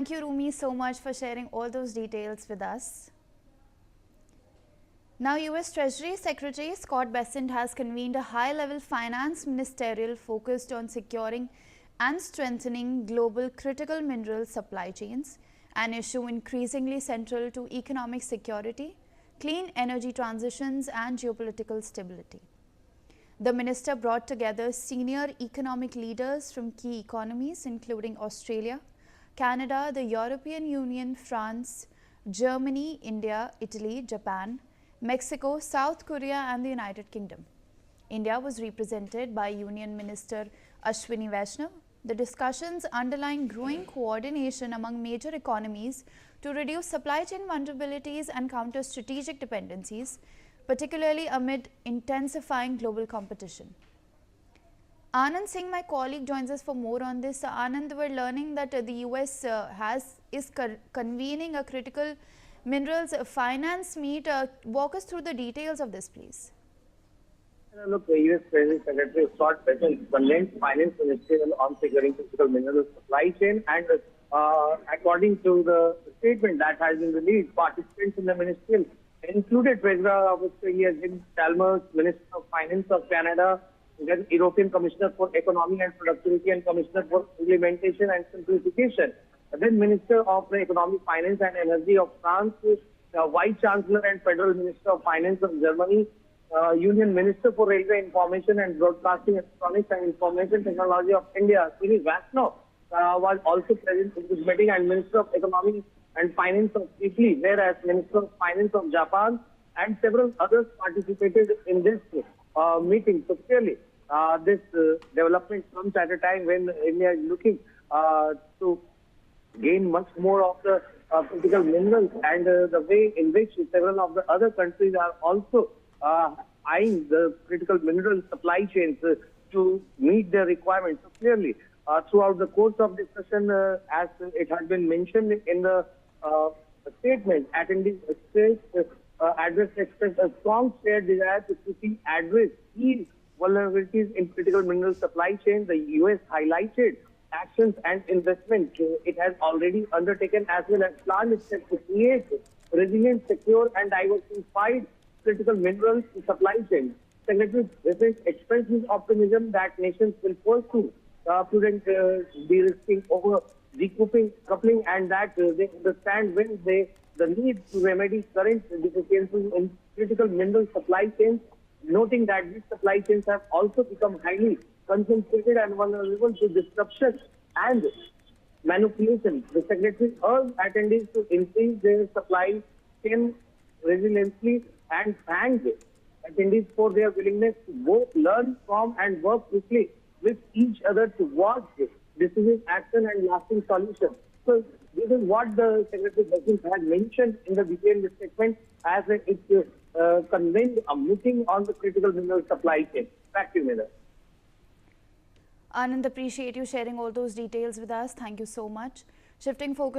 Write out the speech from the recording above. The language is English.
Thank you, Rumi, so much for sharing all those details with us. Now, US Treasury Secretary Scott Bessent has convened a high-level finance ministerial focused on securing and strengthening global critical mineral supply chains, an issue increasingly central to economic security, clean energy transitions, and geopolitical stability. The minister brought together senior economic leaders from key economies including Australia, Canada, the European Union, France, Germany, India, Italy, Japan, Mexico, South Korea, and the United Kingdom. India was represented by Union Minister Ashwini Vaishnaw. The discussions underline growing coordination among major economies to reduce supply chain vulnerabilities and counter strategic dependencies, particularly amid intensifying global competition. Anand Singh, my colleague, joins us for more on this. Anand, we're learning that the US is convening a critical minerals finance meet. Walk us through the details of this, please. Look, the US Treasury Secretary Scott Bessent convened Finance Ministry on securing critical mineral supply chain, and according to the statement that has been released, participants in the ministerial included Treasurer of Australia Jim Chalmers, Minister of Finance of Canada, then European Commissioner for Economy and Productivity and Commissioner for Implementation and Simplification, then Minister of the Economy, Finance and Energy of France, Vice Chancellor and Federal Minister of Finance of Germany, Union Minister for Railway Information and Broadcasting, Electronics and Information Technology of India, Ashwini Vaishnaw, was also present in this meeting, and Minister of Economy and Finance of Italy, whereas Minister of Finance of Japan and several others participated in this meeting. So clearly, this development comes at a time when India is looking to gain much more of the critical minerals, and the way in which several of the other countries are also eyeing the critical mineral supply chains to meet their requirements. So clearly, throughout the course of discussion, as it has been mentioned in the statement, attendees expressed a strong shared desire to quickly address key vulnerabilities in critical mineral supply chain. The US highlighted actions and investment it has already undertaken, as well as planned steps to create resilient, secure, and diversified critical minerals supply chain. Secretary Bessent expressed his optimism that nations will pursue prudent de-risking over decoupling, and that they understand when the need to remedy current deficiencies in critical mineral supply chains, noting that these supply chains have also become highly concentrated and vulnerable to disruption and manipulation. The Secretary urged attendees to increase their supply chain resiliency and thanked attendees for their willingness to both learn from and work quickly with each other towards decisive action and lasting solutions. So this is what the Secretary Bessent had mentioned in the detailed statement as it convened a meeting on the critical mineral supply chain. Back to you, Nida. Anand, appreciate you sharing all those details with us. Thank you so much. Shifting focus